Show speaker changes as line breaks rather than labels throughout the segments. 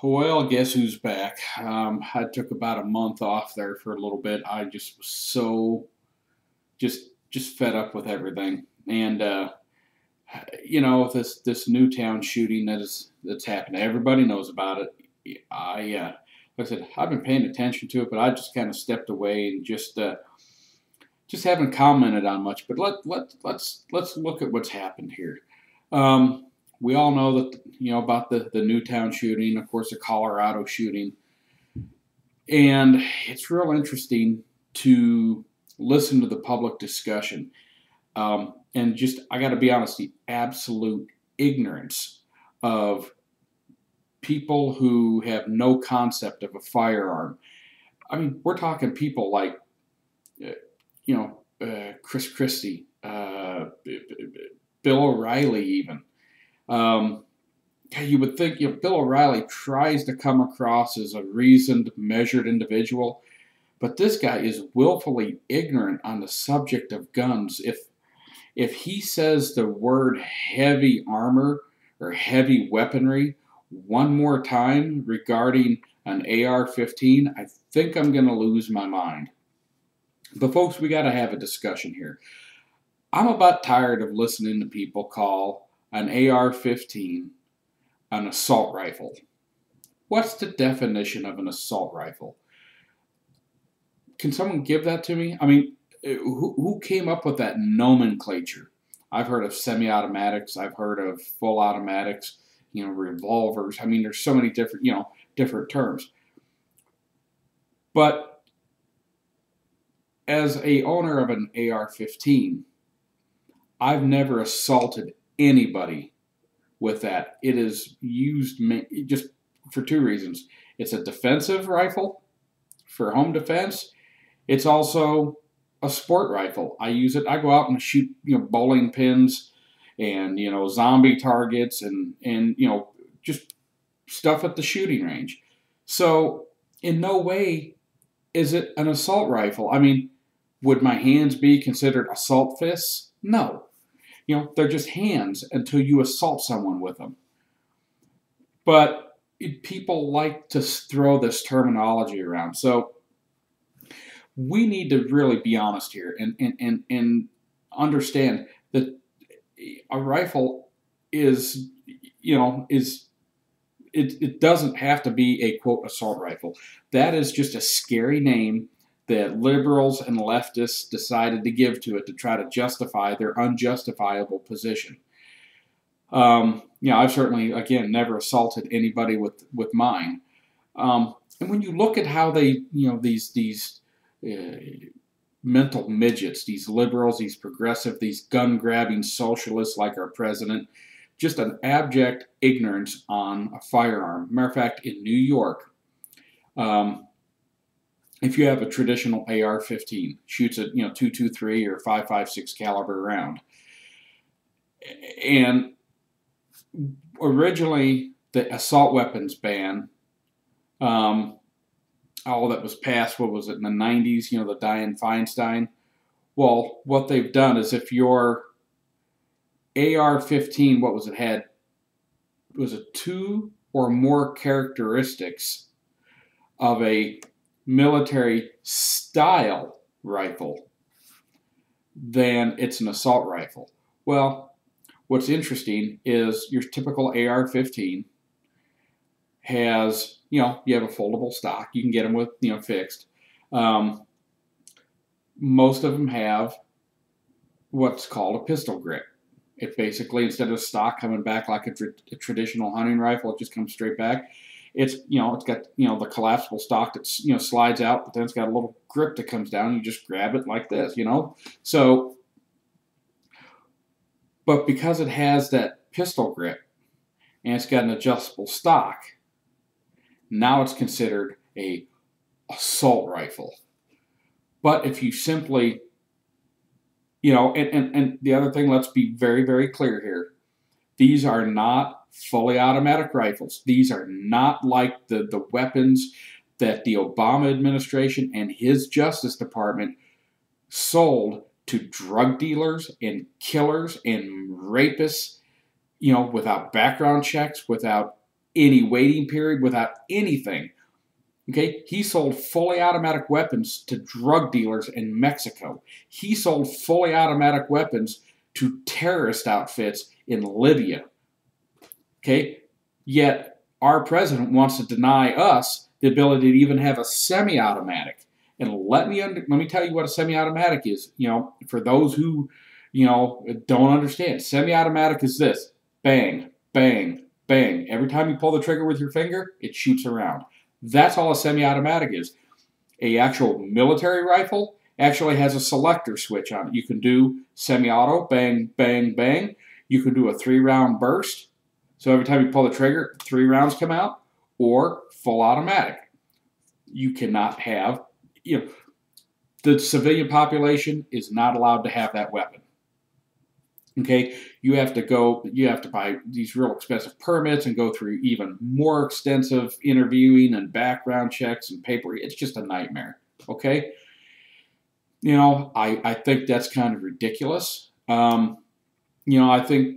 Well, guess who's back? I took about a month off there for a little bit. I just was so just fed up with everything, and this Newtown shooting that's happened. Everybody knows about it. Like I said, I've been paying attention to it, but I just kind of stepped away and just haven't commented on much. But let's look at what's happened here. We all know that about the Newtown shooting, of course, the Colorado shooting, and it's real interesting to listen to the public discussion. And just, I got to be honest, the absolute ignorance of people who have no concept of a firearm. I mean, we're talking people like, Chris Christie, Bill O'Reilly, even. You would think Bill O'Reilly tries to come across as a reasoned, measured individual, but this guy is willfully ignorant on the subject of guns. If he says the word heavy armor or heavy weaponry one more time regarding an AR-15, I think I'm going to lose my mind. But folks, we got to have a discussion here. I'm about tired of listening to people call an AR-15 an assault rifle. What's the definition of an assault rifle? Can someone give that to me? I mean, who came up with that nomenclature? I've heard of semi-automatics. I've heard of full automatics, revolvers. I mean, there's so many different terms. But as a owner of an AR-15, I've never assaulted anybody with that. It is used just for two reasons. It's a defensive rifle for home defense. It's also a sport rifle. I use it. I go out and shoot, bowling pins and, zombie targets and just stuff at the shooting range. So in no way is it an assault rifle. I mean, would my hands be considered assault fists? No. They're just hands until you assault someone with them. But people like to throw this terminology around. So we need to really be honest here and understand that a rifle is, it doesn't have to be a, quote, assault rifle. That is just a scary name that liberals and leftists decided to give to it to try to justify their unjustifiable position. I've certainly, again, never assaulted anybody with mine. And when you look at how they, these mental midgets, these liberals, these progressive, these gun-grabbing socialists like our president, just an abject ignorance on a firearm. Matter of fact, in New York, if you have a traditional AR-15, shoots at .223 or .556 caliber round, and originally the assault weapons ban, that was passed, what was it, in the 90s, the Dianne Feinstein. Well, what they've done is if your AR-15, what was it, was it two or more characteristics of a military style rifle, then it's an assault rifle. Well, what's interesting is your typical AR-15 has, you have a foldable stock. You can get them with, fixed. Most of them have what's called a pistol grip. It basically, instead of stock coming back like a traditional hunting rifle, it just comes straight back. It's, it's got, the collapsible stock that, slides out, but then it's got a little grip that comes down. You just grab it like this, So, but because it has that pistol grip and it's got an adjustable stock, now it's considered a assault rifle. But if you simply, and the other thing, let's be very, very clear here. These are not fully automatic rifles. These are not like the weapons that the Obama administration and his Justice Department sold to drug dealers and killers and rapists, without background checks, without any waiting period, without anything. Okay, he sold fully automatic weapons to drug dealers in Mexico. He sold fully automatic weapons to terrorist outfits in Libya. Okay, yet our president wants to deny us the ability to even have a semi-automatic. And let me tell you what a semi-automatic is. You know, for those who, you know, don't understand, semi-automatic is this: bang, bang, bang. Every time you pull the trigger with your finger, it shoots around. That's all a semi-automatic is. A actual military rifle actually has a selector switch on it. You can do semi-auto, bang, bang, bang. You can do a 3-round burst. So every time you pull the trigger, 3 rounds come out, or full automatic. You cannot have, you know, the civilian population is not allowed to have that weapon. Okay, you have to buy these real expensive permits and go through even more extensive interviewing and background checks and paper. It's just a nightmare. Okay, you know, I think that's kind of ridiculous. You know, I think,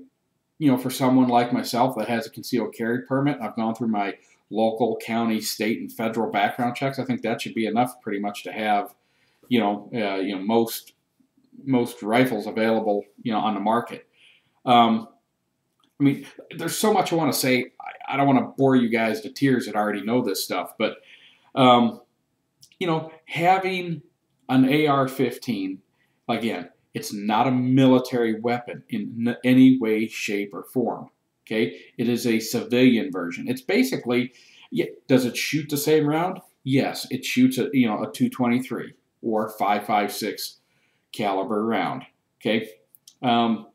you know, for someone like myself that has a concealed carry permit, I've gone through my local, county, state, and federal background checks. I think that should be enough, pretty much, to have, most rifles available, you know, on the market. I mean, there's so much I want to say. I don't want to bore you guys to tears that already know this stuff, but you know, having an AR-15, again, it's not a military weapon in any way, shape, or form. Okay, it is a civilian version. It's basically, yeah, does it shoot the same round? Yes, it shoots a, you know, a 223 or 5.56 caliber round. Okay, an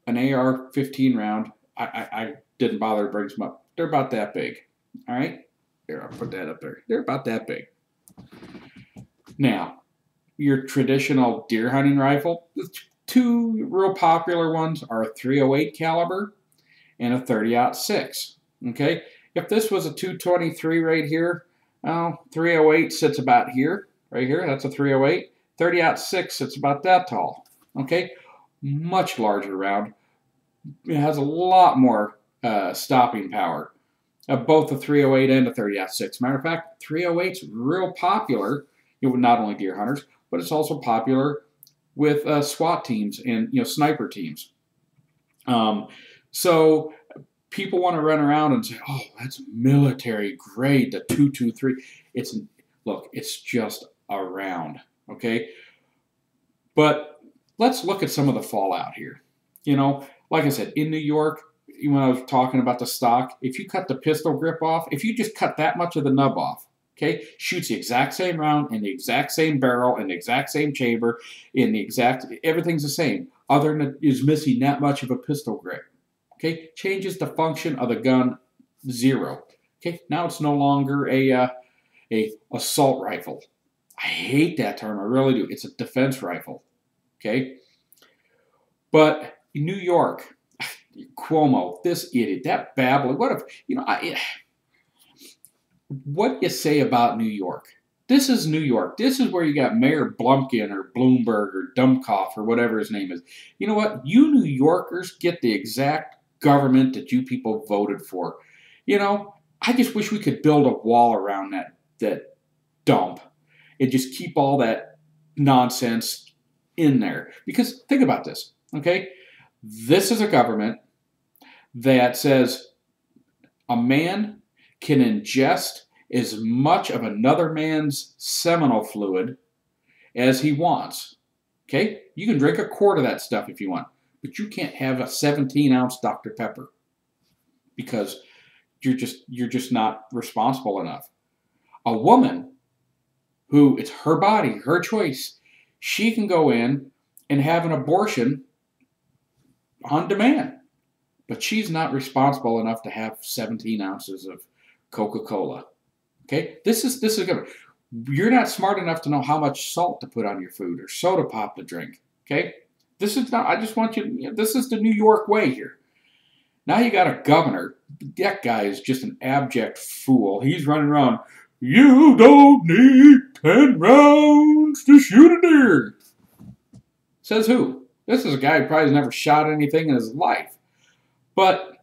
AR-15 round, I didn't bother to bring some up. They're about that big. All right, here, I'll put that up there. They're about that big. Now, your traditional deer hunting rifle, the 2 real popular ones are a 308 caliber and a 30-06. Okay, if this was a 223 right here, 308 sits about here, right here. That's a 308. 30-06 sits about that tall. Okay, much larger round. It has a lot more stopping power. Both the 308 and the 30-06. Matter of fact, 308's real popular, you know, with not only deer hunters, but it's also popular with SWAT teams and, you know, sniper teams. So people want to run around and say, "Oh, that's military grade, the 223." Look, it's just a round, okay? But let's look at some of the fallout here. You know, like I said, in New York, when I was talking about the stock, if you cut the pistol grip off, if you just cut that much of the nub off, okay, shoots the exact same round in the exact same barrel in the exact same chamber, everything's the same, other than it is missing that much of a pistol grip. Okay, changes the function of the gun 0. Okay, now it's no longer a assault rifle. I hate that term, I really do. It's a defense rifle. Okay, but in New York, Cuomo, this idiot, that babbler, what if, you know, what you say about New York? This is New York. This is where you got Mayor Blumpkin or Bloomberg or Dummkopf or whatever his name is. You know what? You New Yorkers get the exact government that you people voted for. You know, I just wish we could build a wall around that dump and just keep all that nonsense in there. Because think about this, okay? This is a government that says a man can ingest as much of another man's seminal fluid as he wants. Okay? You can drink a quart of that stuff if you want, but you can't have a 17-ounce Dr. Pepper because you're just not responsible enough. A woman who, it's her body, her choice, she can go in and have an abortion on demand, but she's not responsible enough to have 17 ounces of Coca-Cola. Okay, this is good. You're not smart enough to know how much salt to put on your food or soda pop to drink. Okay, this is not. I just want you. This is the New York way here. Now you got a governor. That guy is just an abject fool. He's running around. You don't need 10 rounds to shoot a deer. Says who? This is a guy who probably has never shot anything in his life. But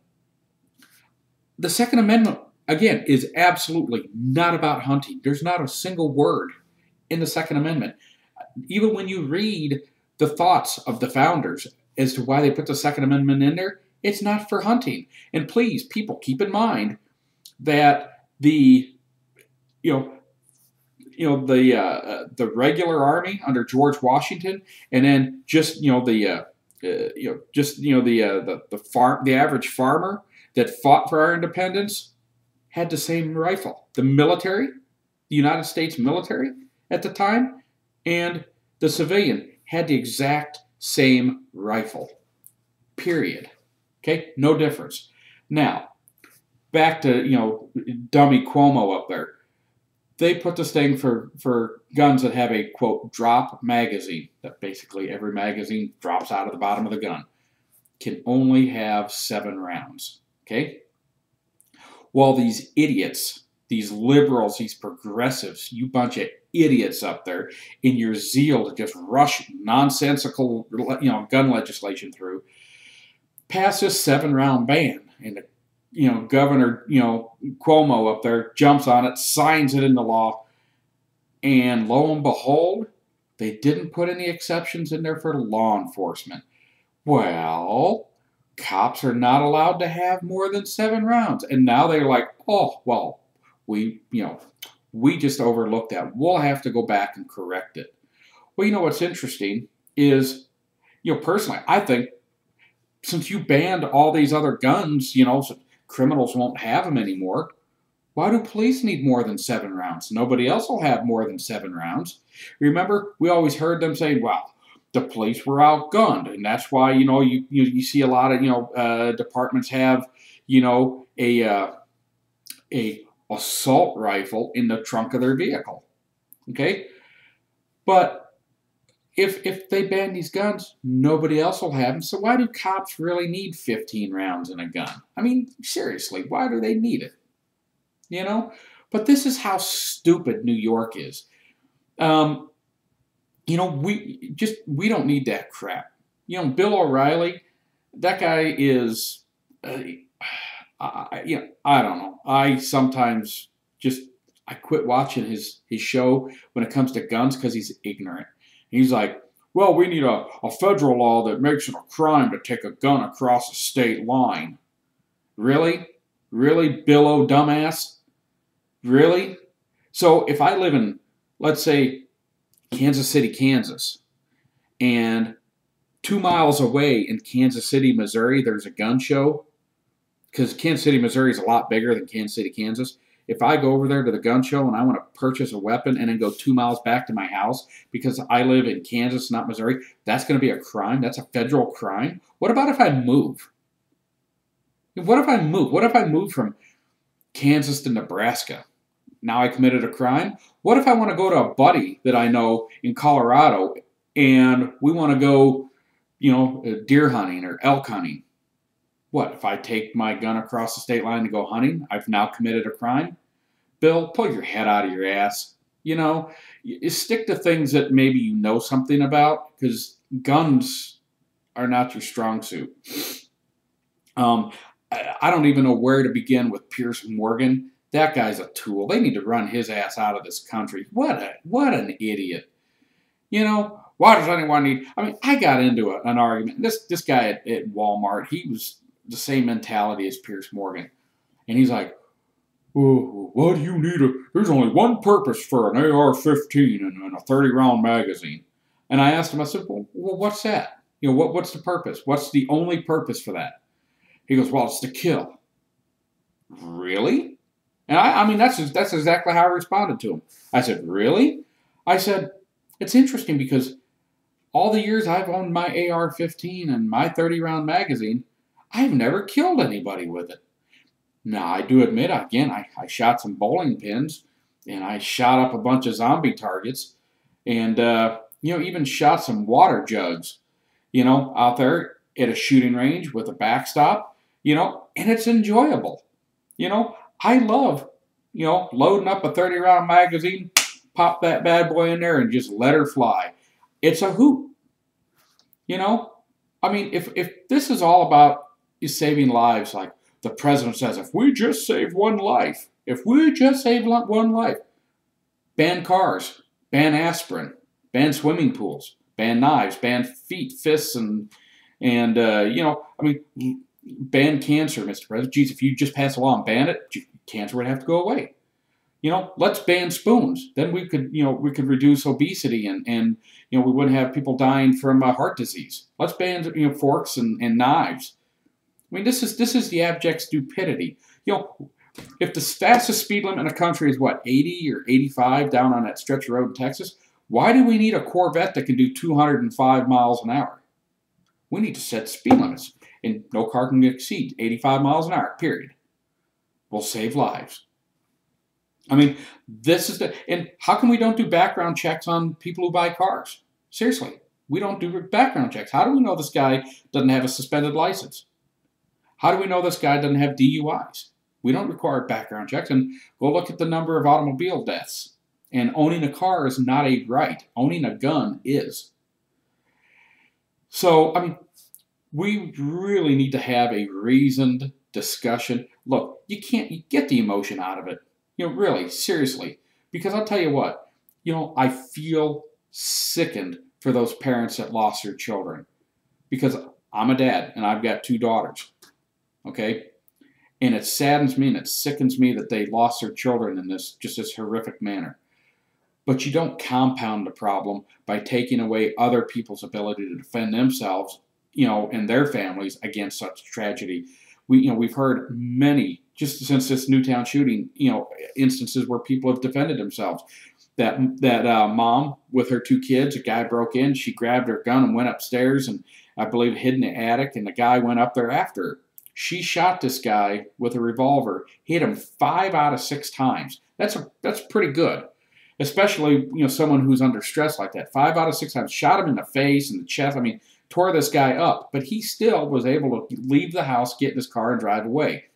the Second Amendment, again, is absolutely not about hunting. There's not a single word in the Second Amendment. Even when you read the thoughts of the founders as to why they put the Second Amendment in there, it's not for hunting. And please, people, keep in mind that the the regular army under George Washington, and then just the average farmer that fought for our independence had the same rifle. The military, the United States military at the time, and the civilian had the exact same rifle. Period. Okay, no difference. Now, back to dummy Cuomo up there. They put this thing for guns that have a, quote, drop magazine, that basically every magazine drops out of the bottom of the gun, can only have 7 rounds, okay? Well, these idiots, these liberals, these progressives, you bunch of idiots up there, in your zeal to just rush nonsensical, gun legislation through, pass this 7-round ban, and the Governor, Cuomo up there jumps on it, signs it into law, and lo and behold, they didn't put any exceptions in there for law enforcement. Well, cops are not allowed to have more than 7 rounds, and now they're like, oh, well, we just overlooked that. We'll have to go back and correct it. Well, what's interesting is, personally, I think since you banned all these other guns, so criminals won't have them anymore. Why do police need more than 7 rounds? Nobody else will have more than 7 rounds. Remember, we always heard them say, well, the police were outgunned, and that's why, you see a lot of, departments have, a assault rifle in the trunk of their vehicle. Okay? But if they ban these guns, nobody else will have them. So why do cops really need 15 rounds in a gun? I mean, seriously, why do they need it? But this is how stupid New York is. We don't need that crap. Bill O'Reilly, that guy is, I don't know. I sometimes I quit watching his show when it comes to guns because he's ignorant. He's like, well, we need a federal law that makes it a crime to take a gun across a state line. Really? Really, Bill O' dumbass? Really? So if I live in, let's say, Kansas City, Kansas, and 2 miles away in Kansas City, Missouri, there's a gun show, because Kansas City, Missouri is a lot bigger than Kansas City, Kansas. If I go over there to the gun show and I want to purchase a weapon and then go 2 miles back to my house because I live in Kansas, not Missouri, that's going to be a crime? That's a federal crime? What about if I move? What if I move? What if I move from Kansas to Nebraska? Now I committed a crime? What if I want to go to a buddy that I know in Colorado and we want to go, deer hunting or elk hunting? What, if I take my gun across the state line to go hunting, I've now committed a crime? Bill, pull your head out of your ass. You stick to things that maybe you know something about, because guns are not your strong suit. I don't even know where to begin with Piers Morgan. That guy's a tool. They need to run his ass out of this country. What an idiot. Why does anyone need... I mean, I got into an argument. This guy at Walmart, he was the same mentality as Piers Morgan. And he's like, oh, what do you need? There's only one purpose for an AR-15 and a 30-round magazine. And I asked him, I said, well, what's that? What's the purpose? What's the only purpose for that? He goes, well, it's to kill. Really? And I mean, that's exactly how I responded to him. I said, really? I said, it's interesting because all the years I've owned my AR-15 and my 30-round magazine, I've never killed anybody with it. Now, I do admit, again, I shot some bowling pins, and I shot up a bunch of zombie targets, and, even shot some water jugs, out there at a shooting range with a backstop, and it's enjoyable. I love, loading up a 30-round magazine, pop that bad boy in there, and just let her fly. It's a hoot. I mean, if this is all about saving lives, like, the president says, if we just save one life, if we just save one life, ban cars, ban aspirin, ban swimming pools, ban knives, ban feet, fists, and you know, I mean, ban cancer, Mr. President. Geez, if you just pass a law and ban it, cancer would have to go away. You know, let's ban spoons. Then we could, you know, we could reduce obesity and you know, we wouldn't have people dying from heart disease. Let's ban, you know, forks and knives. I mean, this is the abject stupidity. You know, if the fastest speed limit in a country is what, 80 or 85 down on that stretch of road in Texas, why do we need a Corvette that can do 205 miles an hour? We need to set speed limits, and no car can exceed 85 miles an hour, period. We'll save lives. I mean, this is the, and how come we don't do background checks on people who buy cars? Seriously, we don't do background checks. How do we know this guy doesn't have a suspended license? How do we know this guy doesn't have DUIs? We don't require background checks. And go look at the number of automobile deaths. And owning a car is not a right. Owning a gun is. So, I mean, we really need to have a reasoned discussion. Look, you get the emotion out of it. You know, really, seriously. Because I'll tell you what, you know, I feel sickened for those parents that lost their children. Because I'm a dad and I've got 2 daughters. Okay? And it saddens me and it sickens me that they lost their children in this horrific manner. But you don't compound the problem by taking away other people's ability to defend themselves, you know, and their families against such tragedy. We've heard many, just since this Newtown shooting, you know, instances where people have defended themselves. That mom with her 2 kids, a guy broke in, she grabbed her gun and went upstairs and I believe hid in the attic, and the guy went up there after her. She shot this guy with a revolver, hit him 5 out of 6 times. That's pretty good. Especially, you know, someone who's under stress like that. 5 out of 6 times. Shot him in the face and the chest. I mean, tore this guy up. But he still was able to leave the house, get in his car, and drive away.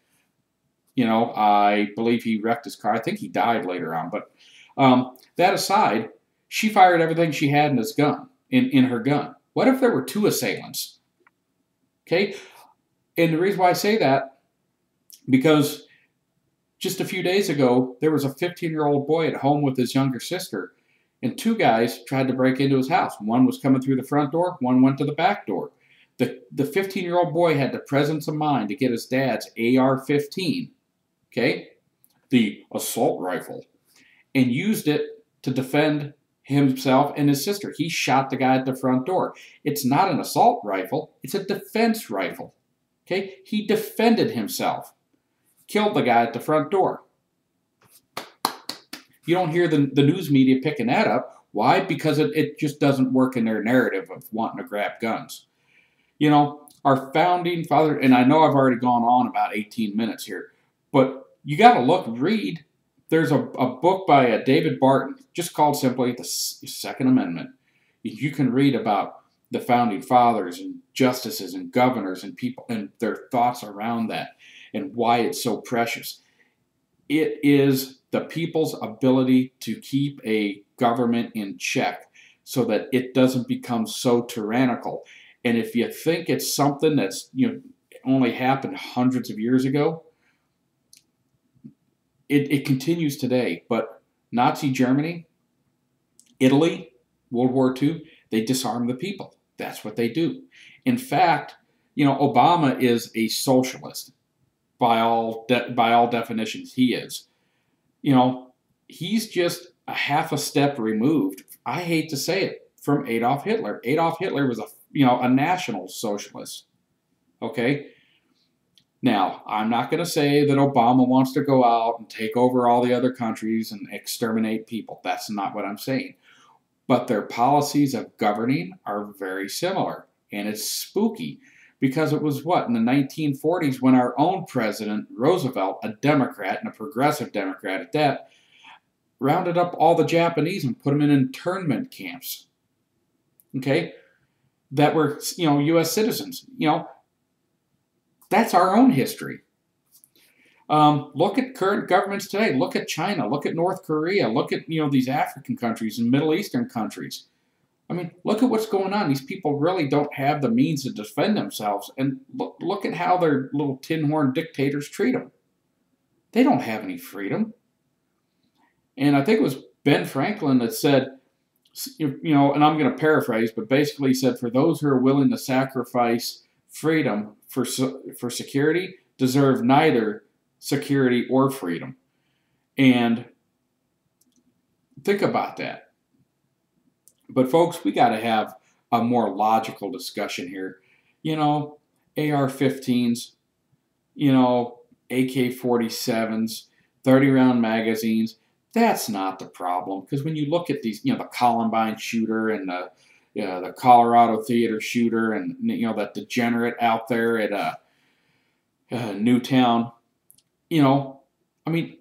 You know, I believe he wrecked his car. I think he died later on. But that aside, she fired everything she had in his gun, in her gun. What if there were 2 assailants? Okay? And the reason why I say that, because just a few days ago, there was a 15-year-old boy at home with his younger sister, and 2 guys tried to break into his house. One was coming through the front door, one went to the back door. The 15-year-old boy had the presence of mind to get his dad's AR-15, okay, the assault rifle, and used it to defend himself and his sister. He shot the guy at the front door. It's not an assault rifle, it's a defense rifle, okay? He defended himself. Killed the guy at the front door. You don't hear the news media picking that up. Why? Because it just doesn't work in their narrative of wanting to grab guns. You know, our founding father, and I know I've already gone on about 18 minutes here, but you got to read. There's a book by David Barton, just called simply The Second Amendment. You can read about the founding fathers and justices and governors and people and their thoughts around that, and why it's so precious. It is the people's ability to keep a government in check so that it doesn't become so tyrannical. And if you think it's something that's, you know, only happened hundreds of years ago, it continues today. But Nazi Germany, Italy, World War II, they disarm the people. That's what they do. In fact, you know, Obama is a socialist. By all definitions, he is. You know, he's just a half a step removed, I hate to say it, from Adolf Hitler. Adolf Hitler was a national socialist. Okay? Now, I'm not going to say that Obama wants to go out and take over all the other countries and exterminate people. That's not what I'm saying. But their policies of governing are very similar. And it's spooky. Because it was what, in the 1940s, when our own president, Roosevelt, a Democrat and a progressive Democrat at that, rounded up all the Japanese and put them in internment camps, okay, that were, you know, U.S. citizens. You know, that's our own history. Look at current governments today. Look at China. Look at North Korea. Look at, you know, these African countries and Middle Eastern countries. I mean, look at what's going on. These people really don't have the means to defend themselves. And look at how their little tin horn dictators treat them. They don't have any freedom. And I think it was Ben Franklin that said, and I'm going to paraphrase, but basically he said, for those who are willing to sacrifice freedom for security deserve neither security or freedom. And think about that. But folks, we got to have a more logical discussion here. AR-15s, AK-47s, 30-round magazines. That's not the problem, because when you look at these, the Columbine shooter and the Colorado Theater shooter, and that degenerate out there at Newtown, I mean,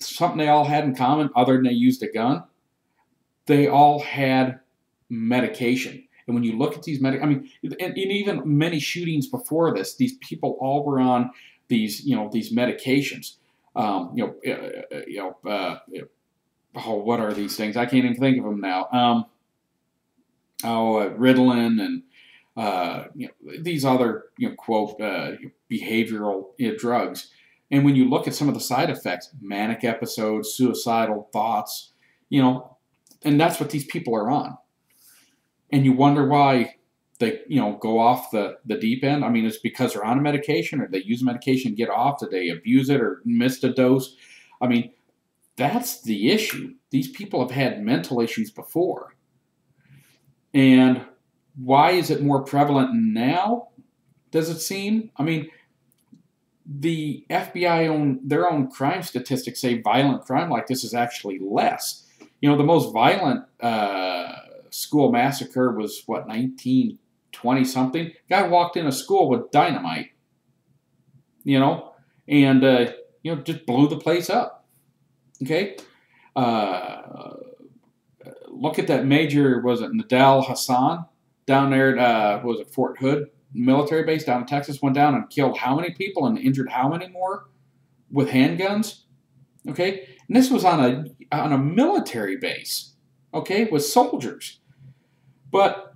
something they all had in common, other than they used a gun, they all had medication. And when you look at these and even many shootings before this, these people all were on these medications. What are these things? I can't even think of them now. Ritalin and these other quote behavioral drugs. And when you look at some of the side effects, manic episodes, suicidal thoughts, and that's what these people are on. And you wonder why they, go off the deep end. I mean, it's because they're on a medication, or they use a medication to get off. Did they abuse it or missed a dose? I mean, that's the issue. These people have had mental issues before. And why is it more prevalent now, does it seem? I mean, the FBI their own crime statistics say violent crime like this is actually less. The most violent school massacre was, 1920-something? Guy walked in a school with dynamite, and, just blew the place up, okay? Look at that Major, was it Nadal Hassan, down there at, Fort Hood military base down in Texas, went down and killed how many people and injured how many more with handguns, okay? And this was on a military base, okay, with soldiers. But,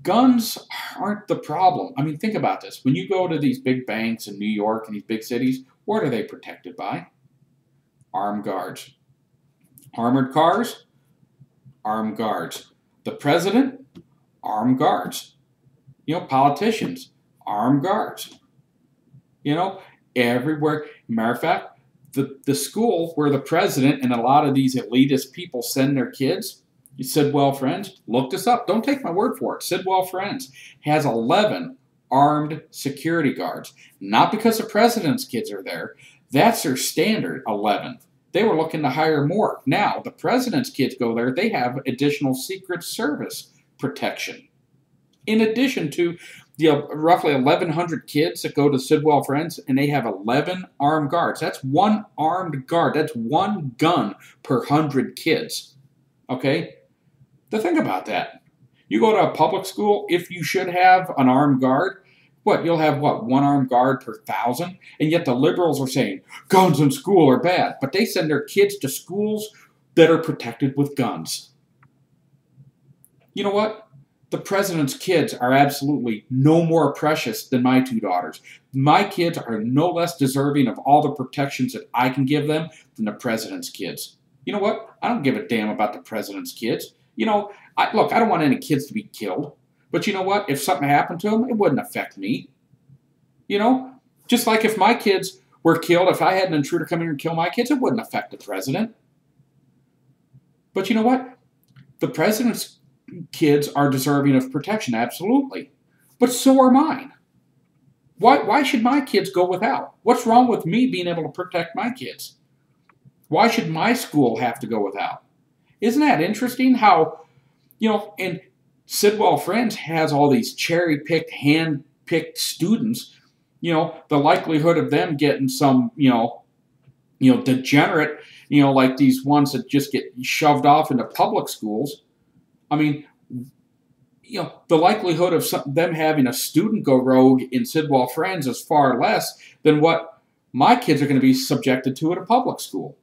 guns aren't the problem. I mean, think about this. When you go to these big banks in New York and these big cities, what are they protected by? Armed guards. Armored cars? Armed guards. The president? Armed guards. Politicians? Armed guards. Everywhere. Matter of fact, the school where the president and a lot of these elitist people send their kids, Sidwell Friends, look this up. Don't take my word for it. Sidwell Friends has 11 armed security guards. Not because the president's kids are there. That's their standard, 11. They were looking to hire more. Now, the president's kids go there. They have additional Secret Service protection. In addition to roughly 1,100 kids that go to Sidwell Friends, and they have 11 armed guards. That's one armed guard. That's one gun per 100 kids. Okay? Now think about that. You go to a public school, if you should have an armed guard, you'll have one armed guard per 1,000? And yet the liberals are saying guns in school are bad. But they send their kids to schools that are protected with guns. You know what? The president's kids are absolutely no more precious than my two daughters. My kids are no less deserving of all the protections that I can give them than the president's kids. You know what? I don't give a damn about the president's kids. I don't want any kids to be killed. But you know what? If something happened to them, it wouldn't affect me. Just like if my kids were killed, if I had an intruder come in and kill my kids, it wouldn't affect the president. But you know what? The president's kids are deserving of protection, absolutely. But so are mine. Why should my kids go without? What's wrong with me being able to protect my kids? Why should my school have to go without? Isn't that interesting how, and Sidwell Friends has all these cherry-picked, hand-picked students, the likelihood of them getting some, degenerate, like these ones that just get shoved off into public schools. I mean, the likelihood of them having a student go rogue in Sidwell Friends is far less than what my kids are going to be subjected to at a public school.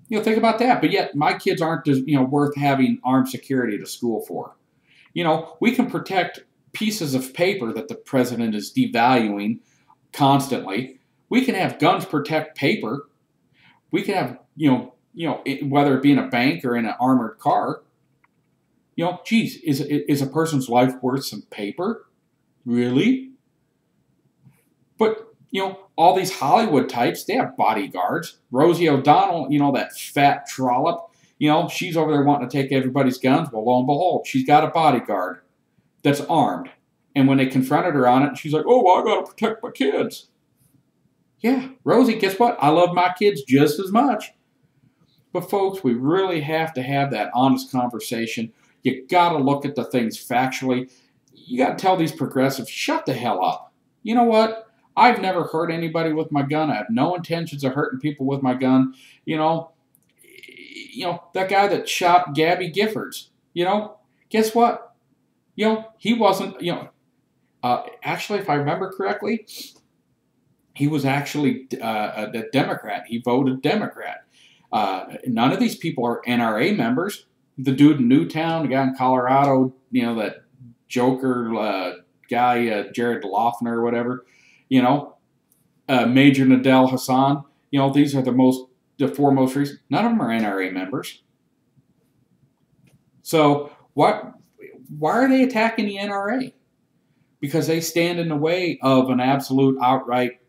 Think about that. But yet my kids aren't, worth having armed security to school for. We can protect pieces of paper that the president is devaluing constantly. We can have guns protect paper. We can have, whether it be in a bank or in an armored car. Geez, is a person's life worth some paper? Really? But, all these Hollywood types, they have bodyguards. Rosie O'Donnell, that fat trollop, she's over there wanting to take everybody's guns. Well, lo and behold, she's got a bodyguard that's armed. And when they confronted her on it, she's like, oh, well, I got to protect my kids. Yeah, Rosie, guess what? I love my kids just as much. But, folks, we really have to have that honest conversation. You got to look at the things factually. You got to tell these progressives, shut the hell up. You know what? I've never hurt anybody with my gun. I have no intentions of hurting people with my gun. That guy that shot Gabby Giffords, guess what? He wasn't, actually, if I remember correctly, he was actually a Democrat. He voted Democrat. None of these people are NRA members. The dude in Newtown, the guy in Colorado, that Joker guy, Jared Loeffner or whatever, Major Nadel Hassan, these are the four most recent. None of them are NRA members. So why are they attacking the NRA? Because they stand in the way of an absolute outright,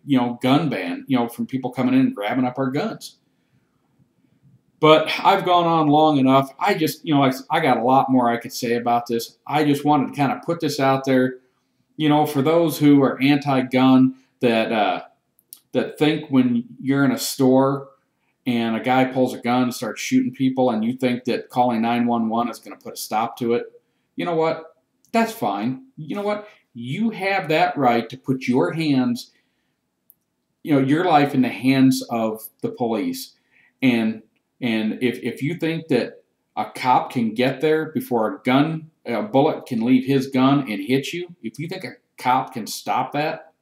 gun ban, from people coming in and grabbing up our guns. But I've gone on long enough. I just, I got a lot more I could say about this. I just wanted to kind of put this out there, for those who are anti-gun that think when you're in a store and a guy pulls a gun and starts shooting people and you think that calling 911 is going to put a stop to it. You know what? That's fine. You know what? You have that right to put your hands, your life in the hands of the police. And if you think that a cop can get there before a bullet can leave his gun and hit you, if you think a cop can stop that,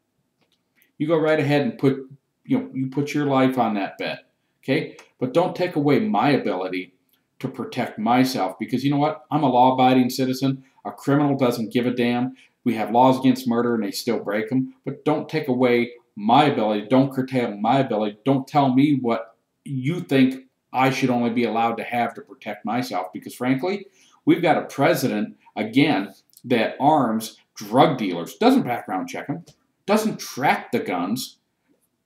you go right ahead and put your life on that bet, okay? But don't take away my ability to protect myself, because you know what? I'm a law-abiding citizen. A criminal doesn't give a damn. We have laws against murder and they still break them. But don't take away my ability. Don't curtail my ability. Don't tell me what you think I should only be allowed to have to protect myself, because frankly, we've got a president, again, that arms drug dealers, doesn't background check them, doesn't track the guns,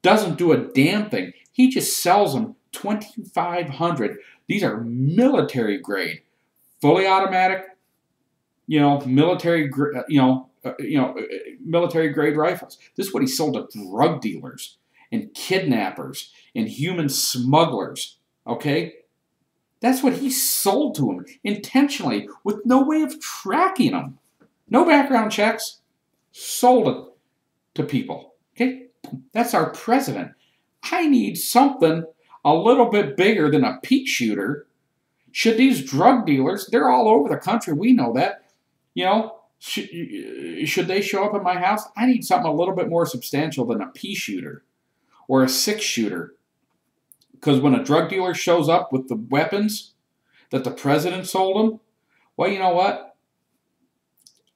doesn't do a damn thing. He just sells them 2,500. These are military grade, fully automatic, military grade rifles. This is what he sold to drug dealers and kidnappers and human smugglers. Okay? That's what he sold to them intentionally with no way of tracking them. No background checks. Sold it to people. Okay? That's our president. I need something a little bit bigger than a peak shooter. Should these drug dealers, they're all over the country, we know that, should they show up at my house? I need something a little bit more substantial than a pea shooter or a 6-shooter. Because when a drug dealer shows up with the weapons that the president sold him, well, you know what?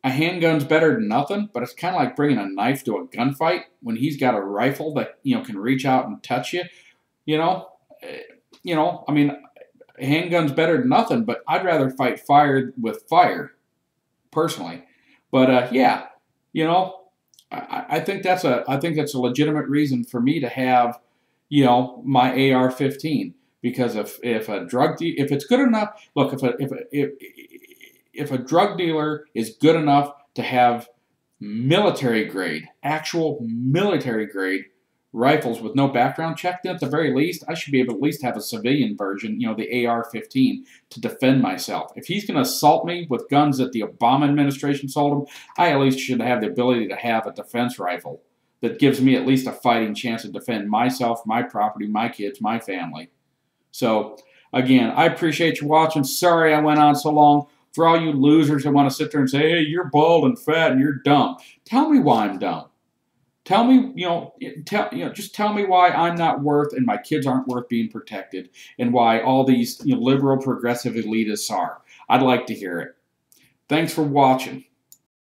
A handgun's better than nothing, but it's kind of like bringing a knife to a gunfight when he's got a rifle that, can reach out and touch you. I mean, a handgun's better than nothing, but I'd rather fight fire with fire, personally. But yeah, I think that's a legitimate reason for me to have, my AR-15, because if it's good enough, look, if a drug dealer is good enough to have military grade, actual military grade rifles with no background check, then at the very least, I should be able to at least have a civilian version, the AR-15, to defend myself. If he's going to assault me with guns that the Obama administration sold him, I at least should have the ability to have a defense rifle that gives me at least a fighting chance to defend myself, my property, my kids, my family. So, again, I appreciate you watching. Sorry I went on so long. For all you losers that want to sit there and say, hey, you're bald and fat and you're dumb, tell me why I'm dumb. Tell me, just tell me why I'm not worth and my kids aren't worth being protected, and why all these liberal progressive elitists are. I'd like to hear it. Thanks for watching.